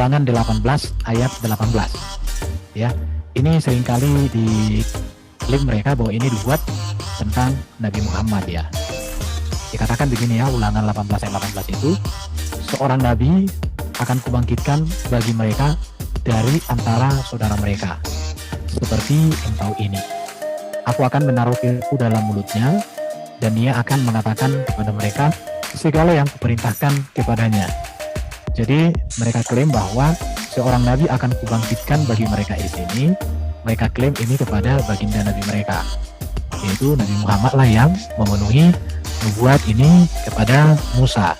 Ulangan 18 ayat 18. Ya, ini seringkali diklaim mereka bahwa ini dibuat tentang Nabi Muhammad ya. Dikatakan begini ya, Ulangan 18 ayat 18 itu, seorang nabi akan kubangkitkan bagi mereka dari antara saudara mereka, seperti engkau ini. Aku akan menaruh firman-Ku dalam mulutnya, dan ia akan mengatakan kepada mereka segala yang kuperintahkan kepadanya. Jadi mereka klaim bahwa seorang nabi akan kubangkitkan bagi mereka di sini. Mereka klaim ini kepada baginda nabi mereka, yaitu Nabi Muhammad lah yang memenuhi nubuat ini kepada Musa.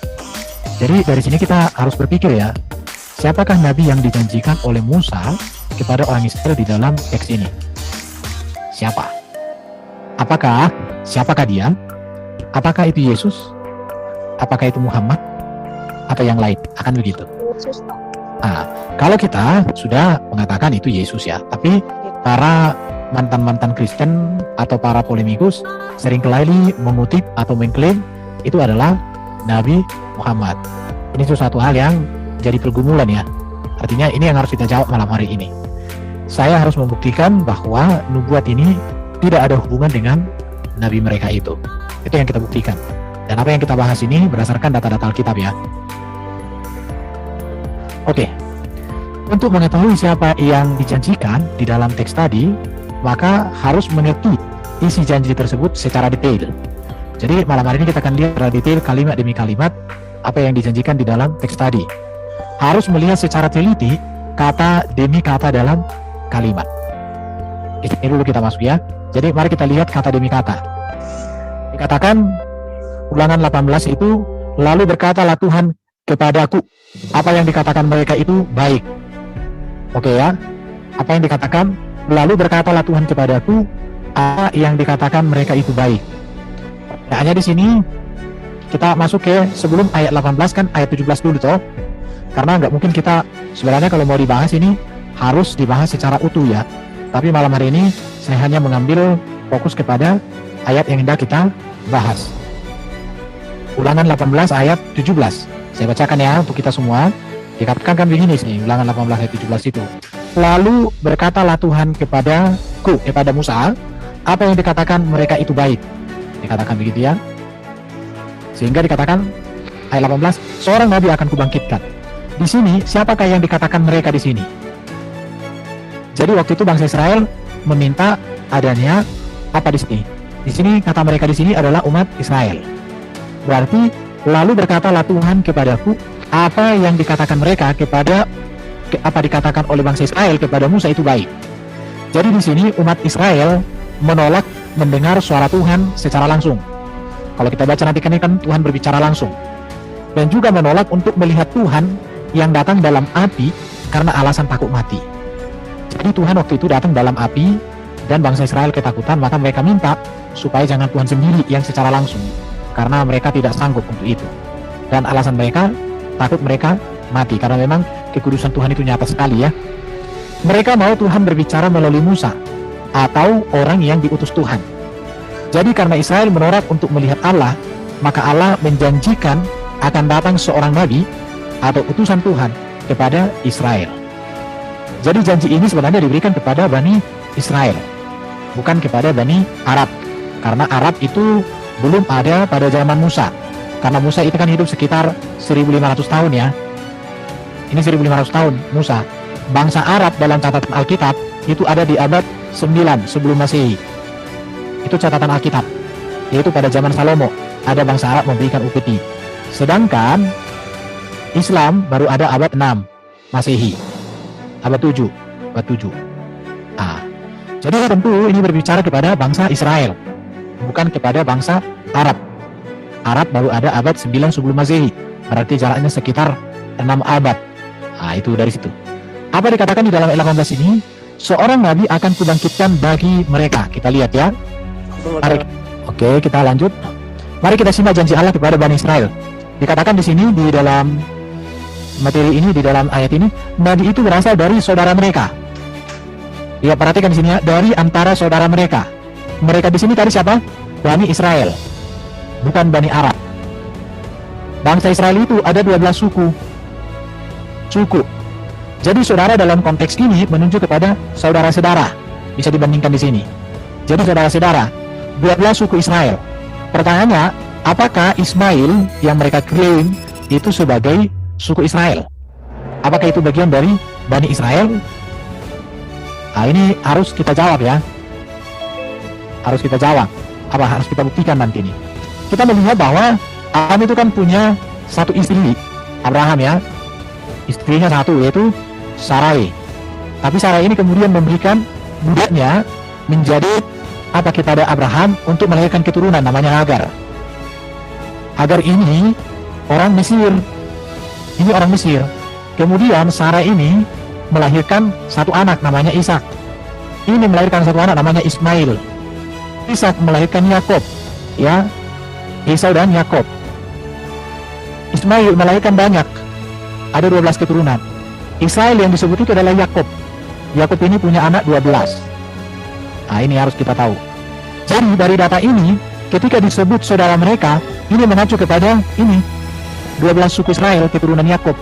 Jadi dari sini kita harus berpikir ya, siapakah nabi yang dijanjikan oleh Musa kepada orang Israel di dalam teks ini? Siapa? Siapakah dia? Apakah itu Yesus? Apakah itu Muhammad? Atau yang lain? Akan begitu. Yesus, Pak. Nah, kalau kita sudah mengatakan itu Yesus ya, tapi para mantan-mantan Kristen atau para polemikus seringkali mengutip atau mengklaim itu adalah Nabi Muhammad. Ini sesuatu hal yang jadi pergumulan ya. Artinya ini yang harus kita jawab malam hari ini. Saya harus membuktikan bahwa nubuat ini tidak ada hubungan dengan Nabi mereka itu. Itu yang kita buktikan. Dan apa yang kita bahas ini berdasarkan data-data Alkitab ya. Oke, untuk mengetahui siapa yang dijanjikan di dalam teks tadi, maka harus mengerti isi janji tersebut secara detail. Jadi malam hari ini kita akan lihat secara detail kalimat demi kalimat apa yang dijanjikan di dalam teks tadi. Harus melihat secara teliti kata demi kata dalam kalimat. Ini dulu kita masuk ya. Jadi mari kita lihat kata demi kata. Dikatakan Ulangan 18 itu, lalu berkatalah Tuhan kepadaku. Apa yang dikatakan mereka itu baik. Oke ya. Apa yang dikatakan? Lalu berkatalah Tuhan kepadaku, apa yang dikatakan mereka itu baik. Nah, hanya di sini kita masuk ke sebelum ayat 18 kan ayat 17 dulu toh. Karena nggak mungkin kita sebenarnya kalau mau dibahas ini harus dibahas secara utuh ya. Tapi malam hari ini saya hanya mengambil fokus kepada ayat yang hendak kita bahas. Ulangan 18 ayat 17. Saya bacakan ya untuk kita semua. Dikatakan kan begini sih, Ulangan 18 ayat 17 itu. Lalu berkatalah Tuhan kepada Musa, apa yang dikatakan mereka itu baik. Dikatakan begitu ya. Sehingga dikatakan ayat 18, seorang nabi akan kubangkitkan. Di sini siapakah yang dikatakan mereka di sini? Jadi waktu itu bangsa Israel meminta adanya apa di sini? Di sini kata mereka di sini adalah umat Israel. Berarti lalu berkatalah Tuhan kepadaku, apa yang dikatakan mereka apa dikatakan oleh bangsa Israel kepada Musa itu baik. Jadi di sini umat Israel menolak mendengar suara Tuhan secara langsung. Kalau kita baca nanti kan Tuhan berbicara langsung. Dan juga menolak untuk melihat Tuhan yang datang dalam api karena alasan takut mati. Jadi Tuhan waktu itu datang dalam api dan bangsa Israel ketakutan, maka mereka minta supaya jangan Tuhan sendiri yang secara langsung, karena mereka tidak sanggup untuk itu. Dan alasan mereka takut mereka mati, karena memang kekudusan Tuhan itu nyata sekali ya. Mereka mau Tuhan berbicara melalui Musa atau orang yang diutus Tuhan. Jadi karena Israel menolak untuk melihat Allah, maka Allah menjanjikan akan datang seorang nabi atau utusan Tuhan kepada Israel. Jadi janji ini sebenarnya diberikan kepada Bani Israel, bukan kepada Bani Arab. Karena Arab itu belum ada pada zaman Musa. Karena Musa itu kan hidup sekitar 1500 tahun ya. Ini 1500 tahun Musa. Bangsa Arab dalam catatan Alkitab itu ada di abad 9 sebelum Masehi. Itu catatan Alkitab. Yaitu pada zaman Salomo ada bangsa Arab memberikan upeti. Sedangkan Islam baru ada abad 6 Masehi. Abad 7. Nah, jadi tentu ini berbicara kepada bangsa Israel, bukan kepada bangsa Arab. Arab baru ada abad 9 sebelum Masehi. Berarti jaraknya sekitar 6 abad. Nah, itu dari situ. Apa dikatakan di dalam ayat 18 ini? Seorang nabi akan kubangkitkan bagi mereka. Kita lihat ya. Mari. Oke, kita lanjut. Mari kita simak janji Allah kepada Bani Israel. Dikatakan di sini di dalam materi ini, di dalam ayat ini, nabi itu berasal dari saudara mereka. Ya, perhatikan di sini ya, dari antara saudara mereka. Mereka di sini tadi siapa? Bani Israel, bukan Bani Arab. Bangsa Israel itu ada 12 suku. Jadi saudara dalam konteks ini menunjuk kepada saudara-saudara. Bisa dibandingkan di sini. Jadi saudara-saudara, 12 suku Israel. Pertanyaannya, apakah Ismail yang mereka klaim itu sebagai suku Israel? Apakah itu bagian dari Bani Israel? Nah, ini harus kita jawab ya. Harus kita jawab. Apa harus kita buktikan nanti ini? Kita melihat bahwa Abraham itu kan punya satu istri, Abraham ya. Istrinya satu, yaitu Sarai. Tapi Sarai ini kemudian memberikan budaknya menjadi kepada Abraham untuk melahirkan keturunan, namanya Hagar. Hagar ini orang Mesir. Ini orang Mesir. Kemudian Sarai ini melahirkan satu anak namanya Ishak. Ini melahirkan satu anak namanya Ismail. Ishak melahirkan Yakob, ya, Esau dan Yakob. Ismail melahirkan banyak, ada 12 keturunan. Israel yang disebut itu adalah Yakob. Yakob ini punya anak 12. Nah, ini harus kita tahu. Jadi dari data ini, ketika disebut saudara mereka, ini mengacu kepada ini 12 suku Israel, keturunan Yakob,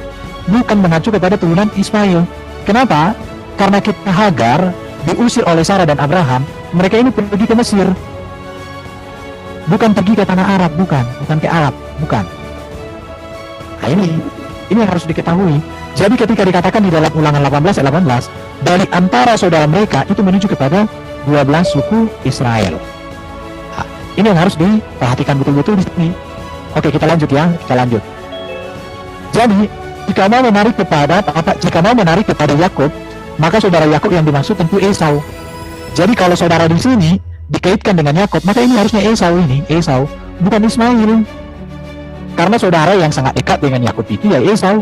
bukan mengacu kepada turunan Ismail. Kenapa? Karena kita Hagar diusir oleh Sarah dan Abraham, mereka ini pergi ke Mesir, bukan pergi ke tanah Arab, bukan ke Arab, bukan. Nah, ini harus diketahui. Jadi ketika dikatakan di dalam Ulangan 18 ayat 18, dari antara saudara mereka itu menuju kepada 12 suku Israel. Nah, ini yang harus diperhatikan betul-betul di sini. Oke, kita lanjut ya, kita lanjut. Jadi jika mau menarik kepada Yakub, maka saudara Yakub yang dimaksud tentu Esau. Jadi kalau saudara di sini dikaitkan dengan Yakub, maka ini harusnya Esau, bukan Ismail. Karena saudara yang sangat dekat dengan Yakub itu ya Esau.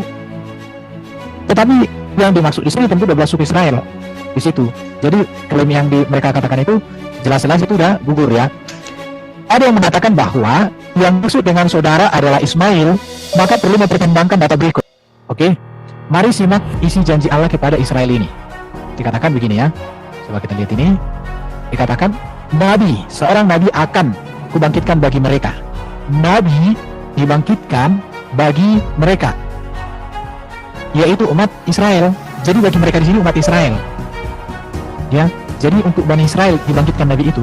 Tetapi yang dimaksud di sini tentu 12 suku Israel di situ. Jadi klaim yang mereka katakan itu jelas-jelas itu udah gugur ya. Ada yang mengatakan bahwa yang maksud dengan saudara adalah Ismail, maka perlu mempertimbangkan data berikut. Oke, mari simak isi janji Allah kepada Israel ini. Dikatakan begini ya. Coba kita lihat ini. Dikatakan, seorang nabi akan kubangkitkan bagi mereka. Nabi dibangkitkan bagi mereka, yaitu umat Israel. Jadi bagi mereka di sini umat Israel. Ya, jadi untuk Bani Israel dibangkitkan nabi itu,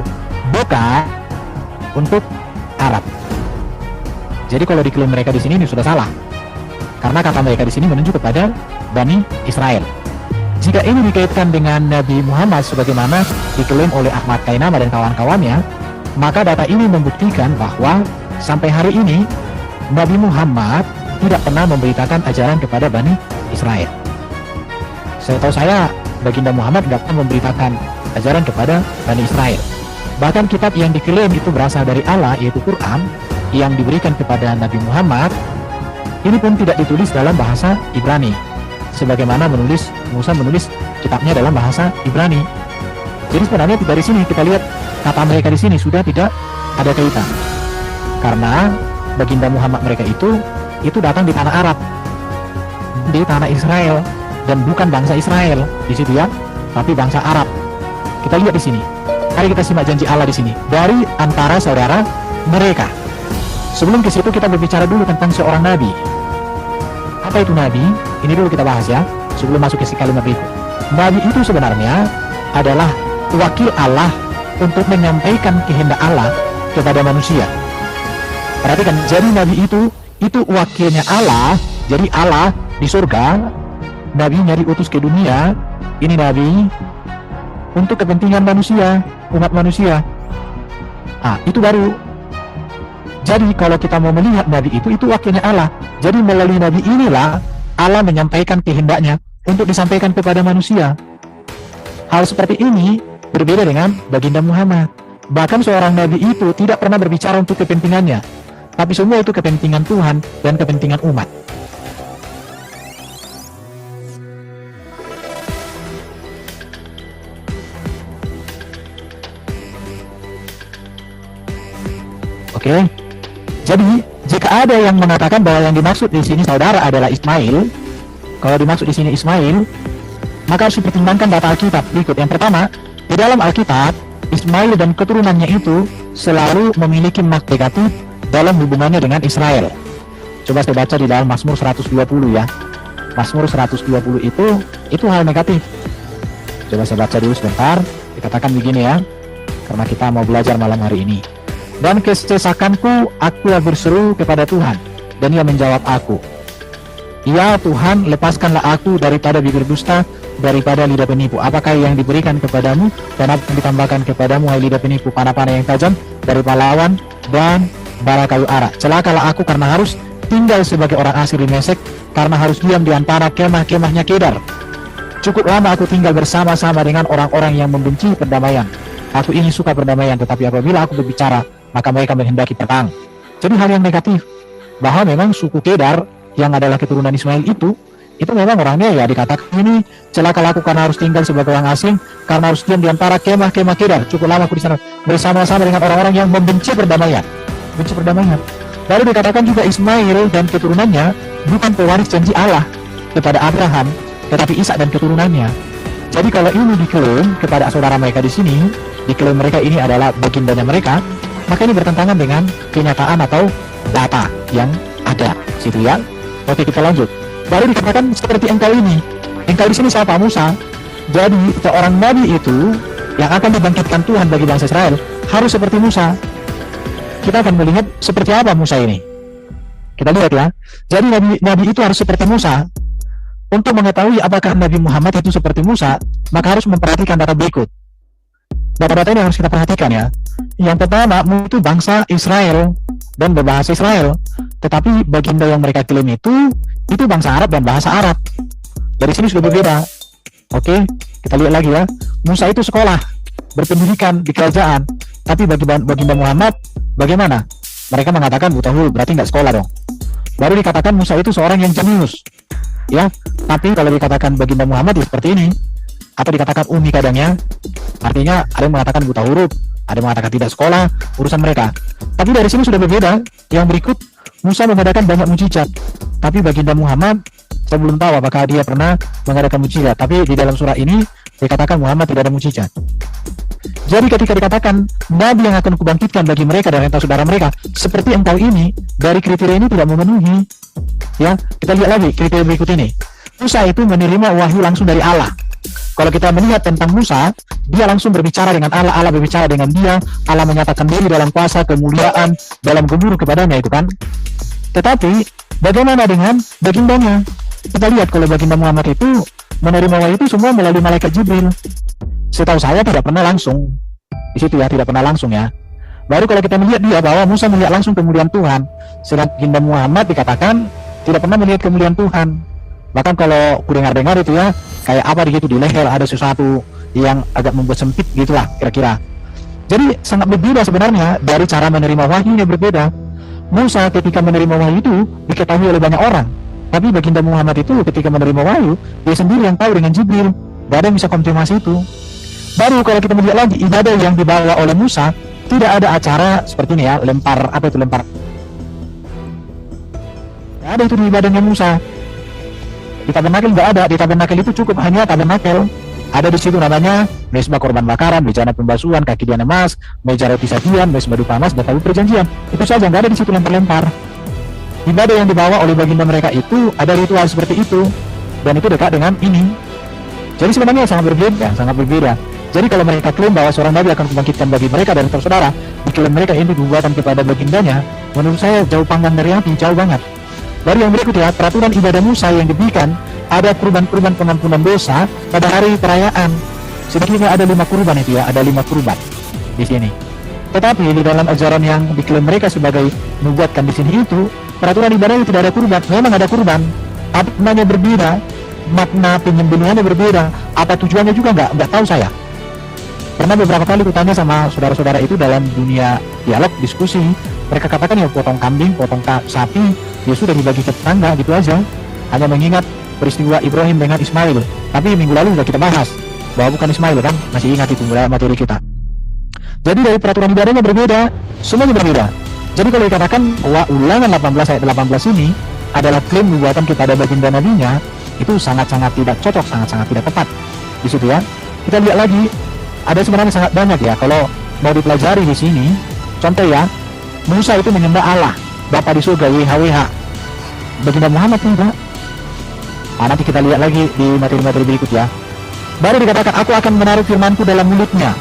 bukan untuk Arab. Jadi kalau diklaim mereka di sini ini sudah salah. Karena kata mereka di sini menunjuk kepada Bani Israel. Jika ini dikaitkan dengan Nabi Muhammad sebagaimana diklaim oleh Ahmad Kainama dan kawan-kawannya, maka data ini membuktikan bahwa sampai hari ini Nabi Muhammad tidak pernah memberitakan ajaran kepada Bani Israel. Setahu saya, baginda Muhammad tidak pernah memberitakan ajaran kepada Bani Israel. Bahkan kitab yang diklaim itu berasal dari Allah, yaitu Quran, yang diberikan kepada Nabi Muhammad, ini pun tidak ditulis dalam bahasa Ibrani, sebagaimana Musa menulis kitabnya dalam bahasa Ibrani. Jadi sebenarnya dari sini kita lihat kata mereka di sini sudah tidak ada kaitan, karena baginda Muhammad mereka itu datang di tanah Arab, di tanah Israel, dan bukan bangsa Israel di situ ya, tapi bangsa Arab. Kita lihat di sini. Mari kita simak janji Allah di sini dari antara saudara mereka. Sebelum ke situ kita berbicara dulu tentang seorang nabi. Apa itu nabi? Ini dulu kita bahas ya, sebelum masuk ke kalimat berikut. Nabi itu sebenarnya adalah wakil Allah untuk menyampaikan kehendak Allah kepada manusia. Perhatikan, jadi nabi itu wakilnya Allah. Jadi Allah di surga, nabinya diutus ke dunia. Ini nabi untuk kepentingan manusia, umat manusia. Itu baru. Jadi kalau kita mau melihat nabi itu wakilnya Allah. Jadi melalui nabi inilah Allah menyampaikan kehendaknya untuk disampaikan kepada manusia. Hal seperti ini berbeda dengan baginda Muhammad. Bahkan seorang nabi itu tidak pernah berbicara untuk kepentingannya, tapi semua itu kepentingan Tuhan dan kepentingan umat. Oke. Jadi, jika ada yang mengatakan bahwa yang dimaksud di sini saudara adalah Ismail, kalau dimaksud di sini Ismail, maka harus dipertimbangkan data Alkitab berikut. Yang pertama, di dalam Alkitab, Ismail dan keturunannya itu selalu memiliki makna negatif dalam hubungannya dengan Israel. Coba saya baca di dalam Mazmur 120 ya. Mazmur 120 itu hal negatif. Coba saya baca dulu sebentar. Dikatakan begini ya, karena kita mau belajar malam hari ini. Dan kesesakanku, aku berseru kepada Tuhan, dan Ia menjawab aku. Ya Tuhan, lepaskanlah aku daripada bibir dusta, daripada lidah penipu. Apakah yang diberikan kepadamu dan apa yang ditambahkan kepadamu, hai lidah penipu, panah-panah yang tajam dari pahlawan dan bara kayu ara. Celakalah aku karena harus tinggal sebagai orang asing di Mesek, karena harus diam di antara kemah-kemahnya Kedar. Cukup lama aku tinggal bersama-sama dengan orang-orang yang membenci perdamaian. Aku ini suka perdamaian, tetapi apabila aku berbicara, maka mereka menghendaki perang. Jadi hal yang negatif, bahwa memang suku Kedar yang adalah keturunan Ismail itu memang orangnya ya dikatakan ini, celakalah aku karena harus tinggal sebagai orang asing, karena harus diam di antara kemah-kemah Kedar. Cukup lama aku di sana bersama-sama dengan orang-orang yang membenci perdamaian. Benci perdamaian. Lalu dikatakan juga Ismail dan keturunannya bukan pewaris janji Allah kepada Abraham, tetapi Ishak dan keturunannya. Jadi kalau ini diklaim kepada saudara mereka di sini, diklaim mereka ini adalah bagindanya mereka, maka ini bertentangan dengan kenyataan atau data yang ada, situ ya. Oke, kita lanjut. Baru dikatakan seperti engkau ini. Engkau di sini siapa? Musa. Jadi seorang nabi itu yang akan dibangkitkan Tuhan bagi bangsa Israel harus seperti Musa. Kita akan melihat seperti apa Musa ini. Kita lihat ya. Jadi nabi itu harus seperti Musa. Untuk mengetahui apakah Nabi Muhammad itu seperti Musa, maka harus memperhatikan data berikut. Data-data ini harus kita perhatikan ya. Yang pertama, itu bangsa Israel dan berbahasa Israel. Tetapi baginda yang mereka klaim itu bangsa Arab dan bahasa Arab. Dari sini sudah berbeda. Oke, kita lihat lagi ya. Musa itu sekolah, berpendidikan di kerajaan. Tapi bagi baginda Muhammad, bagaimana? Mereka mengatakan buta huruf, berarti nggak sekolah dong. Baru dikatakan Musa itu seorang yang jenius. Ya, tapi kalau dikatakan baginda Muhammad ya seperti ini, atau dikatakan umi kadangnya, artinya ada yang mengatakan buta huruf, ada yang mengatakan tidak sekolah, urusan mereka. Tapi dari sini sudah berbeda. Yang berikut, Musa mengadakan banyak mujizat, tapi baginda Muhammad saya belum tahu apakah dia pernah mengadakan mujizat. Tapi di dalam surah ini dikatakan Muhammad tidak ada mujizat. Jadi ketika dikatakan nabi yang akan kubangkitkan bagi mereka dan saudara mereka seperti engkau ini, dari kriteria ini tidak memenuhi. Ya, kita lihat lagi kriteria berikut ini. Musa itu menerima wahyu langsung dari Allah. Kalau kita melihat tentang Musa, dia langsung berbicara dengan Allah, Allah berbicara dengan dia, Allah menyatakan diri dalam kuasa, kemuliaan, dalam gemuruh kepadanya itu kan. Tetapi bagaimana dengan bagindanya? Kita lihat kalau baginda Muhammad itu menerima wahyu itu semua melalui malaikat Jibril. Setahu saya tidak pernah langsung di situ ya, tidak pernah langsung ya. Baru kalau kita melihat dia bahwa Musa melihat langsung kemuliaan Tuhan, sedangkan baginda Muhammad dikatakan tidak pernah melihat kemuliaan Tuhan. Bahkan kalau ku dengar-dengar itu ya, kayak apa gitu di leher ada sesuatu yang agak membuat sempit gitulah kira-kira. Jadi sangat berbeda sebenarnya dari cara menerima wahyu yang berbeda. Musa ketika menerima wahyu itu diketahui oleh banyak orang, tapi baginda Muhammad itu ketika menerima wahyu dia sendiri yang tahu dengan Jibril. Gak ada yang bisa konfirmasi itu. Baru kalau kita melihat lagi ibadah yang dibawa oleh Musa, tidak ada acara seperti ini ya, lempar apa itu lempar. Gak ada itu di ibadahnya Musa. Di tabernakel nggak ada. Di tabernakel itu cukup hanya tabernakel. Ada di situ namanya mesbah korban bakaran, bejana pembasuhan, kaki dian emas, meja roti sajian, mesbah dupa emas, dan tabut perjanjian. Itu saja, nggak ada di situ lempar-lempar. Ibadah yang dibawa oleh baginda mereka itu ada ritual seperti itu, dan itu dekat dengan ini. Jadi sebenarnya sangat berbeda, sangat berbeda. Jadi kalau mereka klaim bahwa seorang nabi akan membangkitkan bagi mereka dan saudara, diklaim mereka ini dibuatan kepada bagindanya, menurut saya jauh panggang dari api, jauh banget. Dari yang berikut ya, peraturan ibadah Musa yang diberikan, ada kurban-kurban pengampunan dosa pada hari perayaan. Sedikitnya ada 5 kurban itu ya, ada 5 kurban di sini. Tetapi di dalam ajaran yang diklaim mereka sebagai membuatkan di sini itu, peraturan ibadah itu tidak ada kurban. Memang ada kurban, tapi maknanya berbeda, makna penyembelihannya berbeda, apa tujuannya juga nggak tahu saya. Karena beberapa kali kutanya sama saudara-saudara itu dalam dunia dialog, diskusi, mereka katakan ya potong kambing, potong sapi, ya sudah dibagi ke tetangga gitu aja, hanya mengingat peristiwa Ibrahim dengan Ismail. Tapi minggu lalu sudah kita bahas bahwa bukan Ismail kan, masih ingat itu materi kita. Jadi dari peraturan ibadahnya berbeda, semuanya berbeda. Jadi kalau dikatakan bahwa ulangan 18 ayat 18 ini adalah klaim nubuatan kepada baginda nabinya, itu sangat-sangat tidak cocok, sangat-sangat tidak tepat di situ ya. Kita lihat lagi, ada sebenarnya sangat banyak ya kalau mau dipelajari di sini. Contoh ya, Musa itu menyembah Allah Bapa di surga, YHWH. Baginda Muhammad tidak. Nanti kita lihat lagi di materi-materi berikut ya. Baru dikatakan, aku akan menaruh firmanku dalam mulutnya.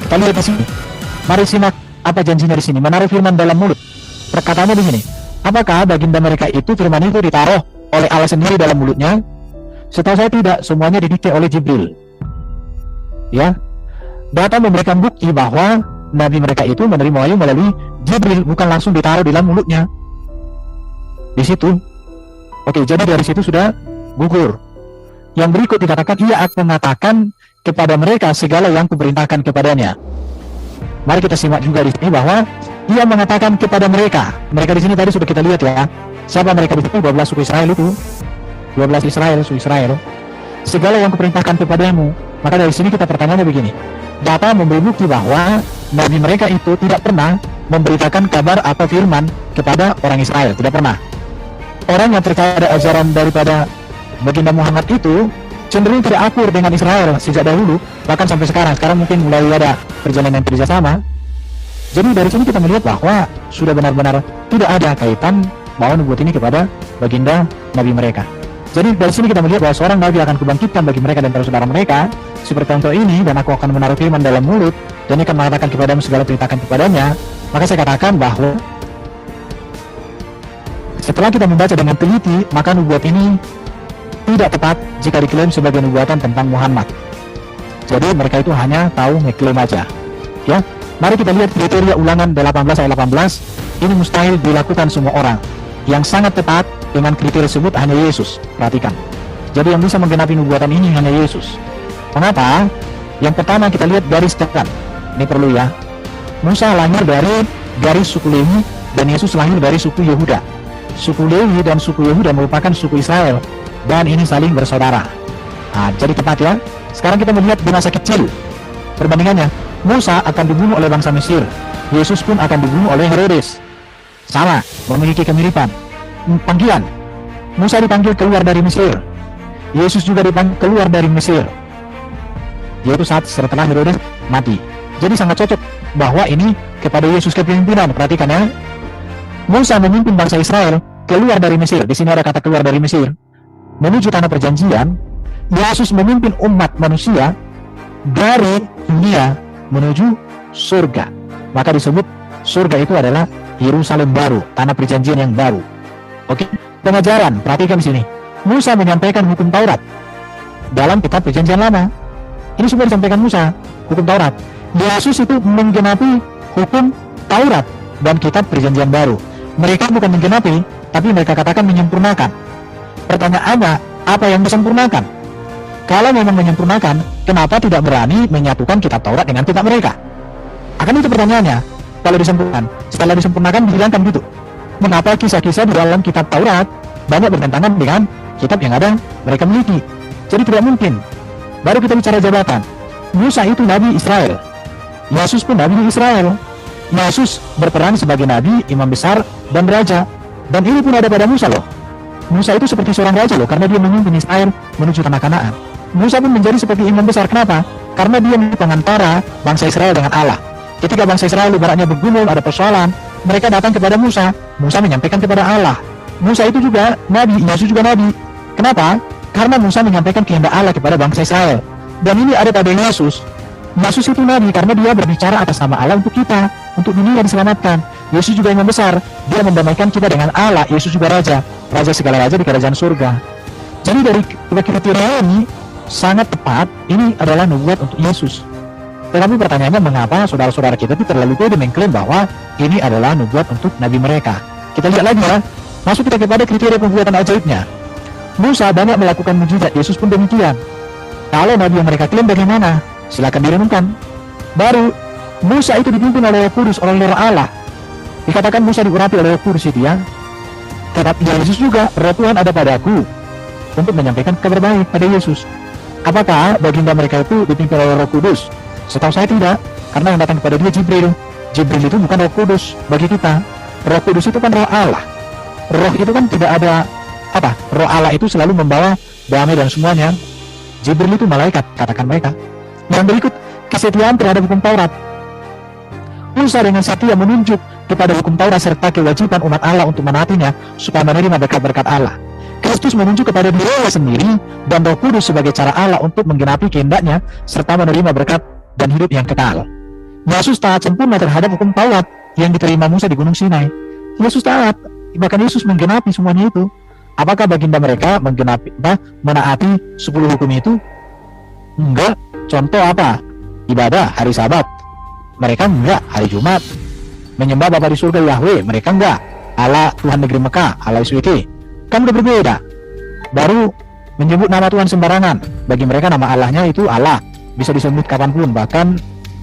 Kita lihat di sini. Mari simak apa janjinya di sini. Menaruh firman dalam mulut. Perkataannya di sini. Apakah baginda mereka itu firman itu ditaruh oleh Allah sendiri dalam mulutnya? Setahu saya tidak, semuanya didikte oleh Jibril. Ya, data memberikan bukti bahwa nabi mereka itu menerima wahyu melalui Jibril, bukan langsung ditaruh di dalam mulutnya. Di situ. Oke, jadi dari situ sudah gugur. Yang berikut dikatakan, ia akan mengatakan kepada mereka segala yang kuperintahkan kepadanya. Mari kita simak juga di sini bahwa ia mengatakan kepada mereka. Mereka di sini tadi sudah kita lihat ya. Siapa mereka di sini? 12 suku Israel itu. 12 suku Israel. Segala yang kuperintahkan kepadamu. Maka dari sini kita pertanyaannya begini. Data memberi bukti bahwa nabi mereka itu tidak pernah memberitakan kabar atau firman kepada orang Israel. Tidak pernah. Orang yang percaya ada ajaran daripada baginda Muhammad itu cenderung tidak akur dengan Israel sejak dahulu, bahkan sampai sekarang. Sekarang mungkin mulai ada perjalanan kerjasama. Jadi dari sini kita melihat bahwa sudah benar-benar tidak ada kaitan bahwa nubuat ini kepada baginda nabi mereka. Jadi dari sini kita melihat bahwa seorang nabi akan kubangkitkan bagi mereka dan para saudara mereka seperti contoh ini, dan aku akan menaruh firman dalam mulut dan akan mengatakan kepadamu segala perintahkan kepadanya. Maka saya katakan bahwa setelah kita membaca dengan teliti, maka nubuat ini tidak tepat jika diklaim sebagai nubuatan tentang Muhammad. Jadi mereka itu hanya tahu ngeklaim aja. Ya, mari kita lihat kriteria Ulangan 18 ayat 18. Ini mustahil dilakukan semua orang. Yang sangat tepat dengan kriteria tersebut hanya Yesus. Perhatikan. Jadi yang bisa menggenapi nubuatan ini hanya Yesus. Mengapa? Yang pertama kita lihat garis tekan. Ini perlu ya. Musa lahir dari garis suku Lewi dan Yesus lahir dari suku Yehuda. Suku Lewi dan suku Yehuda merupakan suku Israel. Dan ini saling bersaudara. Nah, jadi tepat ya. Sekarang kita melihat di masa kecil. Perbandingannya, Musa akan dibunuh oleh bangsa Mesir. Yesus pun akan dibunuh oleh Herodes. Sama, memiliki kemiripan. Panggilan. Musa dipanggil keluar dari Mesir. Yesus juga dipanggil keluar dari Mesir. Yaitu saat setelah Herodes mati. Jadi sangat cocok bahwa ini kepada Yesus kepemimpinan. Perhatikan ya. Musa memimpin bangsa Israel keluar dari Mesir. Di sini ada kata keluar dari Mesir. Menuju tanah perjanjian. Yesus memimpin umat manusia dari dunia menuju surga. Maka disebut surga itu adalah Yerusalem baru, tanah perjanjian yang baru. Oke, pengajaran, perhatikan di sini. Musa menyampaikan hukum Taurat dalam kitab perjanjian lama. Ini semua disampaikan Musa, hukum Taurat. Yesus itu menggenapi hukum Taurat dan kitab perjanjian baru. Mereka bukan menggenapi, tapi mereka katakan menyempurnakan. Pertanyaannya, apa yang disempurnakan? Kalau memang menyempurnakan, kenapa tidak berani menyatukan kitab Taurat dengan kitab mereka? Akan itu pertanyaannya. Kalau disempurnakan, setelah disempurnakan dihilangkan gitu. Mengapa kisah-kisah di dalam kitab Taurat banyak bertentangan dengan kitab yang ada mereka miliki? Jadi tidak mungkin. Baru kita bicara jabatan. Musa itu nabi Israel. Yesus pun nabi Israel. Yesus berperan sebagai nabi, imam besar, dan raja. Dan ini pun ada pada Musa loh. Musa itu seperti seorang raja loh, karena dia memimpin Israel menuju tanah Kanaan. Musa pun menjadi seperti imam besar. Kenapa? Karena dia menjadi pengantara bangsa Israel dengan Allah. Ketika bangsa Israel ibaratnya bergumul, ada persoalan, mereka datang kepada Musa. Musa menyampaikan kepada Allah. Musa itu juga nabi, Yesus juga nabi. Kenapa? Karena Musa menyampaikan kehendak Allah kepada bangsa Israel. Dan ini ada pada Yesus. Yesus itu nabi karena dia berbicara atas nama Allah untuk kita, untuk dunia diselamatkan. Yesus juga imam besar, dia mendamaikan kita dengan Allah. Yesus juga raja, raja segala raja di kerajaan surga. Jadi dari kriteria ini sangat tepat, ini adalah nubuat untuk Yesus. Tetapi pertanyaannya, mengapa saudara-saudara kita itu terlalu pede mengklaim bahwa ini adalah nubuat untuk nabi mereka? Kita lihat lagi ya, masuk kita kepada kriteria pembuatan ajaibnya. Musa banyak melakukan mujizat, Yesus pun demikian. Kalau nabi yang mereka klaim bagaimana? Silakan direnungkan. Baru, Musa itu dipimpin oleh Roh Kudus, oleh Roh Allah. Dikatakan Musa diurapi oleh Roh Kudus itu ya. Tetapi Yesus juga, Roh Tuhan ada padaku untuk menyampaikan kabar baik pada Yesus. Apakah baginda mereka itu dipimpin oleh Roh Kudus? Setahu saya tidak, karena yang datang kepada dia Jibril. Jibril itu bukan Roh Kudus bagi kita. Roh Kudus itu kan Roh Allah. Roh itu kan tidak ada apa? Roh Allah itu selalu membawa damai dan semuanya. Jibril itu malaikat, katakan mereka. Yang berikut, kesetiaan terhadap hukum Taurat. Musa dengan setia menunjuk kepada hukum Taurat serta kewajiban umat Allah untuk menaatinya supaya menerima berkat-berkat Allah. Kristus menunjuk kepada dirinya sendiri dan Roh Kudus sebagai cara Allah untuk menggenapi kehendaknya serta menerima berkat dan hidup yang kekal. Yesus taat sempurna terhadap hukum Taurat yang diterima Musa di Gunung Sinai. Yesus taat, bahkan Yesus menggenapi semuanya itu. Apakah baginda mereka menaati 10 hukum itu? Enggak. Contoh apa? Ibadah hari Sabat. Mereka enggak. Hari Jumat. Menyembah Bapa di surga Yahweh. Mereka enggak. Allah Tuhan negeri Mekah, Allah SWT. Kan udah berbeda. Baru menyebut nama Tuhan sembarangan. Bagi mereka nama Allahnya itu Allah, bisa disebut kapanpun. Bahkan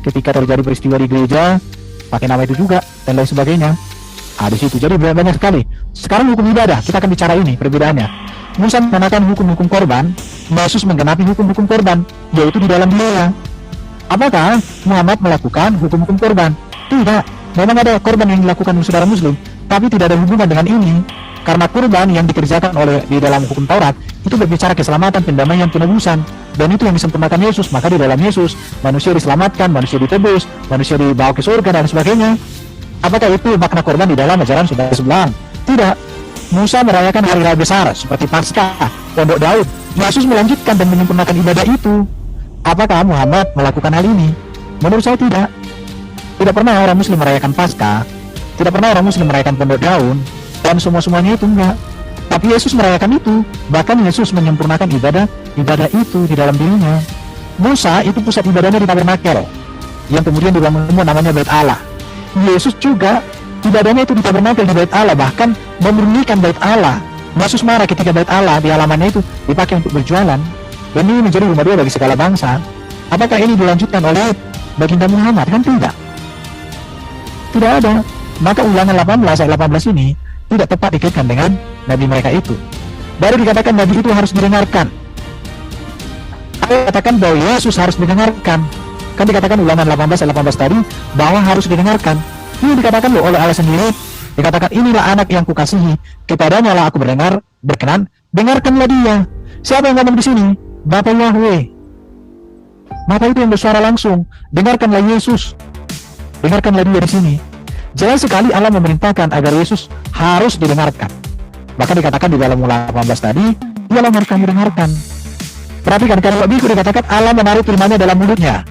ketika terjadi peristiwa di gereja, pakai nama itu juga dan lain sebagainya. Di situ jadi banyak sekali. Sekarang hukum ibadah, kita akan bicara ini perbedaannya. Musa mengenakan hukum-hukum korban, Yesus menggenapi hukum-hukum korban, yaitu di dalam dia. Apakah Muhammad melakukan hukum-hukum korban? Tidak. Memang ada korban yang dilakukan saudara Muslim, tapi tidak ada hubungan dengan ini. Karena kurban yang dikerjakan di dalam hukum Taurat itu berbicara keselamatan, pendamaian, penebusan, dan itu yang disempurnakan Yesus. Maka di dalam Yesus manusia diselamatkan, manusia ditebus, manusia dibawa ke surga dan sebagainya. Apakah itu makna korban di dalam ajaran saudara sebelah? Tidak. Musa merayakan hari raya besar seperti Paskah, Pondok Daud. Yesus melanjutkan dan menyempurnakan ibadah itu. Apakah Muhammad melakukan hal ini? Menurut saya tidak. Tidak pernah orang Muslim merayakan Paskah, tidak pernah orang Muslim merayakan Pondok Daun, dan semuanya itu enggak. Tapi Yesus merayakan itu. Bahkan Yesus menyempurnakan ibadah itu di dalam dirinya. Musa itu pusat ibadahnya di tabernakel, yang kemudian dibangun namanya Bait Allah. Yesus juga ibadahnya itu di tabernakel, di Bait Allah, bahkan memurnikan Bait Allah. Yesus marah ketika Bait Allah di halamannya itu dipakai untuk berjualan, dan ini menjadi rumah doa bagi segala bangsa. Apakah ini dilanjutkan oleh baginda Muhammad? Kan tidak. Tidak ada. Maka Ulangan 18 ayat 18 ini tidak tepat dikaitkan dengan nabi mereka itu. Baru dikatakan nabi itu harus didengarkan. Katakan bahwa Yesus harus didengarkan. Kan dikatakan Ulangan 18 ayat 18 tadi bahwa harus didengarkan. Ini dikatakan loh oleh Allah sendiri. Dikatakan inilah anak yang kukasihi, kepadanya lah aku berkenan, dengarkanlah dia. Siapa yang ngomong di sini? Bapa Yahweh. Bapa itu yang bersuara langsung. Dengarkanlah Yesus. Dengarkanlah dia di sini. Jelas sekali Allah memerintahkan agar Yesus harus didengarkan. Bahkan dikatakan di dalam Ulangan 18 tadi, dialah harus kami dengarkan. Perhatikan, kalau lebih dikatakan Allah menaruh firman-Nya dalam mulutnya.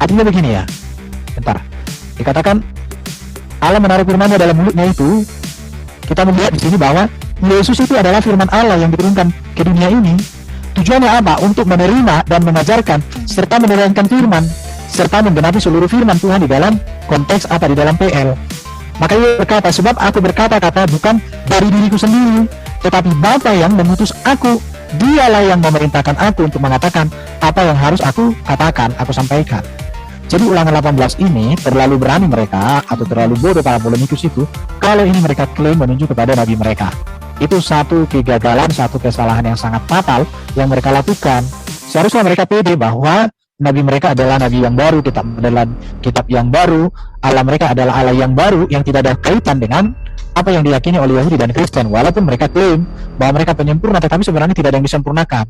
Artinya begini ya. Bentar. Dikatakan Allah menaruh firman-Nya dalam mulutnya itu, kita melihat di sini bahwa Yesus itu adalah firman Allah yang diturunkan ke dunia ini. Tujuannya apa? Untuk menerima dan mengajarkan serta menerangkan firman, serta menggenapi seluruh firman Tuhan di dalam konteks apa? Di dalam PL. Maka ia berkata, sebab aku berkata-kata bukan dari diriku sendiri, tetapi Bapa yang mengutus aku, dialah yang memerintahkan aku untuk mengatakan apa yang harus aku katakan, aku sampaikan. Jadi Ulangan 18 ini terlalu berani mereka, atau terlalu bodoh para polemikus itu, kalau ini mereka klaim menunjuk kepada nabi mereka. Itu satu kegagalan, satu kesalahan yang sangat fatal yang mereka lakukan. Seharusnya mereka pede bahwa nabi mereka adalah nabi yang baru, kitab adalah kitab yang baru, Allah mereka adalah Allah yang baru yang tidak ada kaitan dengan apa yang diyakini oleh Yahudi dan Kristen. Walaupun mereka klaim bahwa mereka penyempurna, tetapi sebenarnya tidak ada yang disempurnakan.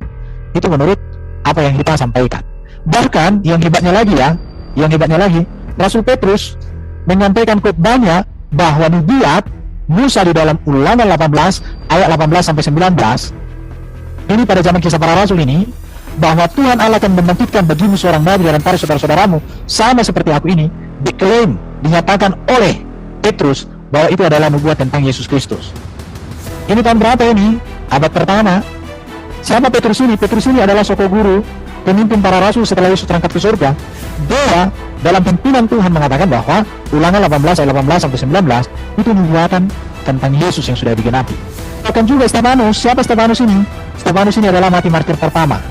Itu menurut apa yang kita sampaikan. Bahkan yang hebatnya lagi, Rasul Petrus menyampaikan khotbahnya bahwa nubuat Musa di dalam Ulangan 18 ayat 18 sampai 19 ini pada zaman Kisah Para Rasul ini, bahwa Tuhan Allah akan membangkitkan bagimu seorang nabi dan para saudara-saudaramu sama seperti aku ini, diklaim, dinyatakan oleh Petrus bahwa itu adalah nubuat tentang Yesus Kristus. Ini tahun berapa ini? Abad pertama. Siapa Petrus ini? Petrus ini adalah soko guru, pemimpin para rasul setelah Yesus terangkat ke surga. Dia dalam pimpinan Tuhan mengatakan bahwa Ulangan 18 ayat 18 sampai 19 itu nubuatan tentang Yesus yang sudah digenapi. Bahkan juga Stefanus. Siapa Stefanus ini? Stefanus ini adalah mati martir pertama.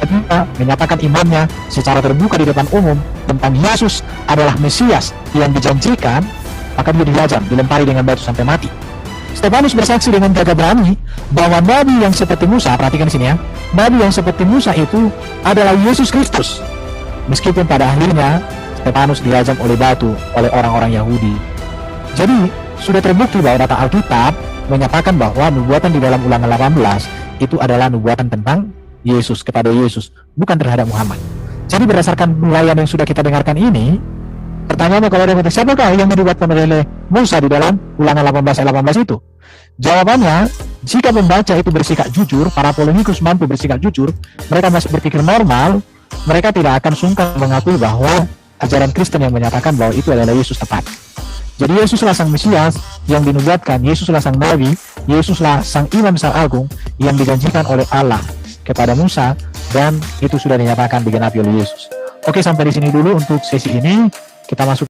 Dia menyatakan imannya secara terbuka di depan umum tentang Yesus adalah Mesias yang dijanjikan, maka dia dilajam, dilempari dengan batu sampai mati. Stefanus bersaksi dengan gagah berani bahwa nabi yang seperti Musa, perhatikan di sini ya, nabi yang seperti Musa itu adalah Yesus Kristus. Meskipun pada akhirnya Stefanus dilajam oleh batu oleh orang-orang Yahudi. Jadi sudah terbukti bahwa data Alkitab menyatakan bahwa nubuatan di dalam Ulangan 18 itu adalah nubuatan tentang Yesus, kepada Yesus, bukan terhadap Muhammad. Jadi berdasarkan nilaian yang sudah kita dengarkan ini, pertanyaannya kalau ada siapakah yang dibuatkan oleh Musa di dalam Ulangan 18 ayat 18 itu? Jawabannya, jika pembaca itu bersikap jujur, para polemikus mampu bersikap jujur, mereka masih berpikir normal, mereka tidak akan sungkan mengakui bahwa ajaran Kristen yang menyatakan bahwa itu adalah Yesus tepat. Jadi Yesuslah sang Mesias yang dinubuatkan, Yesuslah sang Nabi, Yesuslah sang Imam Besar Agung yang dijanjikan oleh Allah kepada Musa, dan itu sudah dinyatakan digenapi oleh Yesus. Oke, sampai di sini dulu untuk sesi ini. Kita masuk